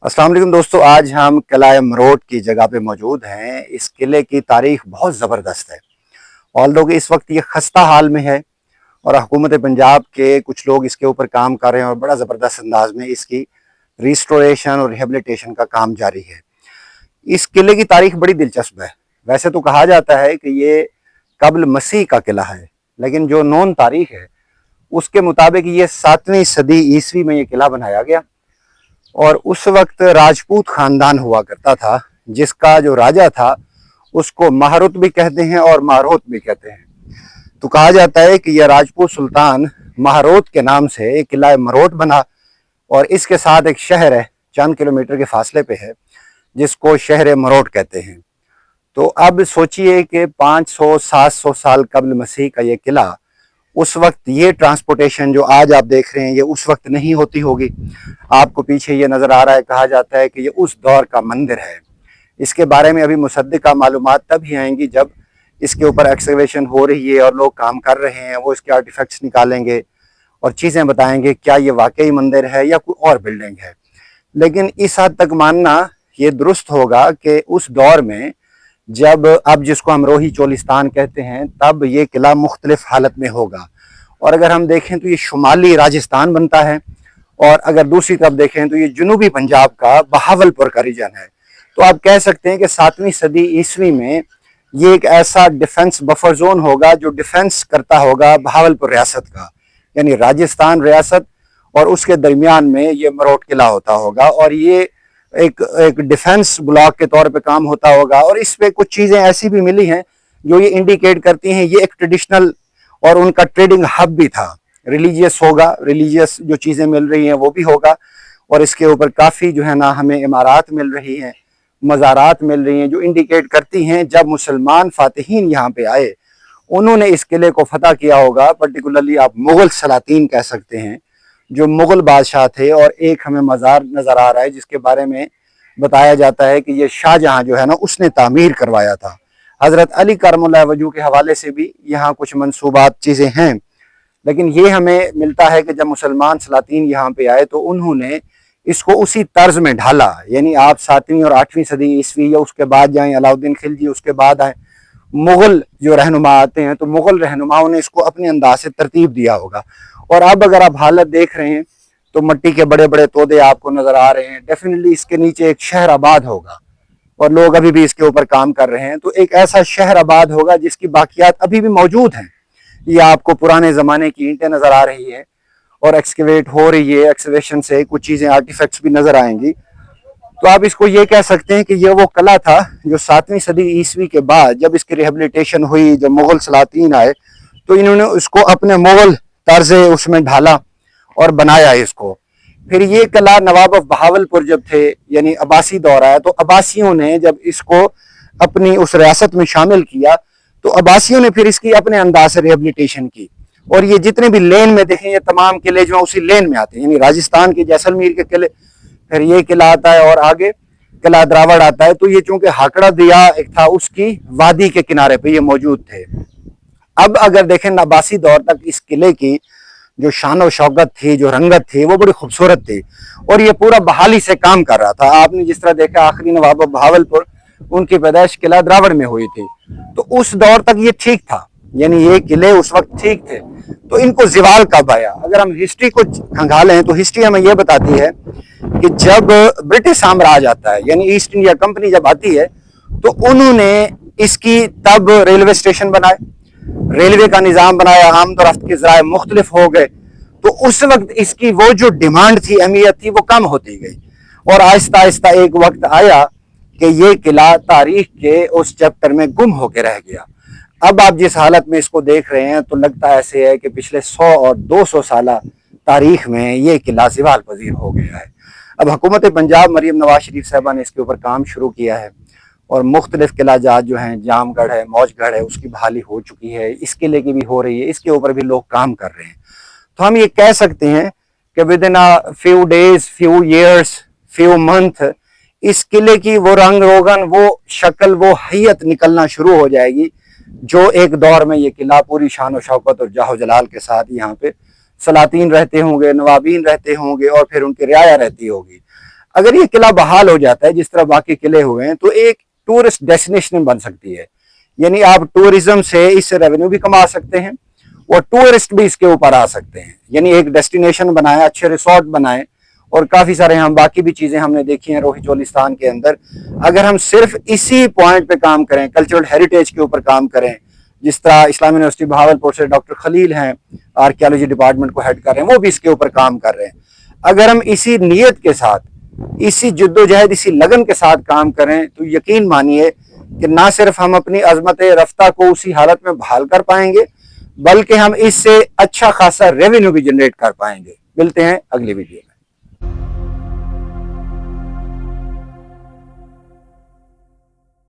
अस्सलाम वालेकुम दोस्तों, आज हम किला मरोट की जगह पे मौजूद हैं। इस किले की तारीख बहुत ज़बरदस्त है। ऑल्दो कि इस वक्त ये खस्ता हाल में है और हुकूमत पंजाब के कुछ लोग इसके ऊपर काम कर रहे हैं और बड़ा ज़बरदस्त अंदाज में इसकी रिस्टोरेशन और रिहेबिलिटेशन का काम जारी है। इस किले की तारीख बड़ी दिलचस्प है। वैसे तो कहा जाता है कि ये कब्ल मसीह का किला है, लेकिन जो नॉन तारीख है उसके मुताबिक ये 7वीं सदी ईस्वी में ये किला बनाया गया और उस वक्त राजपूत खानदान हुआ करता था, जिसका जो राजा था उसको महारुत भी कहते हैं और मारोत भी कहते हैं। तो कहा जाता है कि यह राजपूत सुल्तान महारोत के नाम से एक किला मरोट बना और इसके साथ एक शहर है, चंद किलोमीटर के फासले पे है, जिसको शहर मरोट कहते हैं। तो अब सोचिए कि 500-700 साल कब्ल मसीह का ये किला, उस वक्त ये ट्रांसपोर्टेशन जो आज आप देख रहे हैं ये उस वक्त नहीं होती होगी। आपको पीछे ये नज़र आ रहा है, कहा जाता है कि ये उस दौर का मंदिर है। इसके बारे में अभी मुसद्दिका मालूमात तब ही आएंगी जब इसके ऊपर एक्सकवेशन हो रही है और लोग काम कर रहे हैं, वो इसके आर्टिफैक्ट्स निकालेंगे और चीज़ें बताएंगे क्या ये वाकई मंदिर है या कोई और बिल्डिंग है। लेकिन इस हद तक मानना ये दुरुस्त होगा कि उस दौर में जब अब जिसको हम रोही चोलिस्तान कहते हैं, तब ये किला मुख्तलिफ हालत में होगा। और अगर हम देखें तो ये शुमाली राजस्थान बनता है और अगर दूसरी तरफ देखें तो ये जनूबी पंजाब का बहावलपुर का रीजन है। तो आप कह सकते हैं कि 7वीं सदी ईस्वी में ये एक ऐसा डिफेंस बफर जोन होगा जो डिफेंस करता होगा बहावलपुर रियासत का, यानी राजस्थान रियासत, और उसके दरमियान में ये मरोट किला होता होगा और ये एक डिफेंस ब्लॉक के तौर पे काम होता होगा। और इस पे कुछ चीज़ें ऐसी भी मिली हैं जो ये इंडिकेट करती हैं ये एक ट्रेडिशनल और उनका ट्रेडिंग हब भी था। रिलीजियस होगा, रिलीजियस जो चीज़ें मिल रही हैं वो भी होगा। और इसके ऊपर काफ़ी जो है ना हमें इमारात मिल रही हैं, मज़ारात मिल रही हैं, जो इंडिकेट करती हैं जब मुसलमान फातिहीन यहाँ पे आए उन्होंने इस किले को फतह किया होगा। पर्टिकुलरली आप मुग़ल सलातीन कह सकते हैं, जो मुग़ल बादशाह थे। और एक हमें मज़ार नज़र आ रहा है जिसके बारे में बताया जाता है कि ये शाहजहाँ जो है ना उसने तामीर करवाया था। हज़रत अली करमुल्लाह वजह के हवाले से भी यहाँ कुछ मंसूबात चीज़ें हैं। लेकिन ये हमें मिलता है कि जब मुसलमान सलातीन यहाँ पे आए तो उन्होंने इसको उसी तर्ज में ढाला। यानी आप 7वीं और 8वीं सदी ईस्वी या उसके बाद जाएँ, अलाउद्दीन खिलजी उसके बाद आए, मुग़ल जो रहनुमा आते हैं, तो मुग़ल रहनुमाओं ने इसको अपने अंदाज से तरतीब दिया होगा। और अब अगर आप हालत देख रहे हैं तो मिट्टी के बड़े बड़े तोदे आपको नज़र आ रहे हैं। डेफिनेटली इसके नीचे एक शहर आबाद होगा और लोग अभी भी इसके ऊपर काम कर रहे हैं। तो एक ऐसा शहर आबाद होगा जिसकी बाकियात अभी भी मौजूद हैं। ये आपको पुराने ज़माने की ईंटें नज़र आ रही है और एक्सकेवेट हो रही है, एक्सकेवेशन से कुछ चीज़ें आर्टिफैक्ट्स भी नज़र आएंगी। तो आप इसको ये कह सकते हैं कि ये वो किला था जो 7वीं सदी ईस्वी के बाद जब इसकी रिहेबिलिटेशन हुई, जब मुग़ल सलातीन आए तो इन्होंने उसको अपने मुग़ल तर्ज उसमें ढाला और बनाया इसको। फिर ये किला नवाब ऑफ बहावलपुर जब थे, यानी अब्बासी दौर आया, तो अब्बासियों ने जब इसको अपनी उस रियासत में शामिल किया तो अब्बासियों ने फिर इसकी अपने अंदाज से रिहेबिलिटेशन की। और ये जितने भी लेन में देखें ये तमाम किले जो उसी लेन में आते हैं, यानी राजस्थान के जैसलमेर के किले, फिर ये किला आता है और आगे किला द्रावड़ आता है। तो ये चूंकि हाकड़ा दरिया एक था उसकी वादी के किनारे पे ये मौजूद थे। अब अगर देखें अब्बासी दौर तक इस किले की जो शान और शौकत थी, जो रंगत थी, वो बड़ी खूबसूरत थी और ये पूरा बहाली से काम कर रहा था। आपने जिस तरह देखा आखिरी नवाब बहावलपुर, उनकी पैदाइश किला द्रावड़ में हुई थी, तो उस दौर तक ये ठीक था, यानी ये किले उस वक्त ठीक थे। तो इनको ज़वाल कब आया? अगर हम हिस्ट्री को खंगालें तो हिस्ट्री हमें यह बताती है कि जब ब्रिटिश साम्राज्य आता है, यानी ईस्ट इंडिया कंपनी जब आती है, तो उन्होंने इसकी तब रेलवे स्टेशन बनाए, रेलवे का निज़ाम बनाया, आमद और रफ्त के ज़राए मुख्तलिफ हो गए। तो उस वक्त इसकी वो जो डिमांड थी, अहमियत थी, वो कम होती गई और आहिस्ता आहिस्ता एक वक्त आया कि ये किला तारीख के उस चैप्टर में गुम होकर रह गया। अब आप जिस हालत में इसको देख रहे हैं तो लगता ऐसे है कि पिछले 100 और 200 साल तारीख में ये किला ज़वाल पजीर हो गया है। अब हुकूमत पंजाब मरीम नवाज शरीफ साहबा ने इसके ऊपर काम शुरू किया है और मुख्तलिफ किला जात जो हैं, जामगढ़ है, मौजगढ़ है, उसकी बहाली हो चुकी है, इस किले की भी हो रही है, इसके ऊपर भी लोग काम कर रहे हैं। तो हम ये कह सकते हैं कि with in a few days, few years, few month इस किले की वो रंग रोगन, वो शक्ल, वो हैयत निकलना शुरू हो जाएगी जो एक दौर में ये किला पूरी शान और शौकत और जाहो जलाल के साथ यहाँ पे सलातीन रहते होंगे, नवाबीन रहते होंगे और फिर उनकी रियाया रहती होगी। اگر یہ قلعہ بحال ہو جاتا ہے جس طرح باقی قلعے ہوئے ہیں تو ایک ٹورسٹ ڈیسٹینیشن بن سکتی ہے. یعنی آپ ٹورزم سے اس سے ریونیو بھی کما سکتے ہیں اور ٹورسٹ بھی اس کے اوپر آ سکتے ہیں. یعنی ایک ڈیسٹینیشن بنائے, اچھے ریسورٹ بنائے, اور کافی سارے ہم باقی بھی چیزیں ہم نے دیکھی ہیں روہی چولستان کے اندر. اگر ہم صرف اسی پوائنٹ پہ کام کریں, کلچرل ہیریٹیج کے اوپر کام کریں, جس طرح اسلامی یونیورسٹی بہاولپور سے ڈاکٹر خلیل ہیں, آرکیالوجی ڈپارٹمنٹ کو ہیڈ کر رہے ہیں, وہ بھی اس کے اوپر کام کر رہے ہیں. اگر ہم اسی نیت کے ساتھ, اسی جد و جہد, اسی لگن کے ساتھ کام کریں تو یقین مانیے کہ نہ صرف ہم اپنی عظمت رفتہ کو اسی حالت میں بحال کر پائیں گے بلکہ ہم اس سے اچھا خاصا ریونیو بھی جنریٹ کر پائیں گے. ملتے ہیں اگلی ویڈیو میں.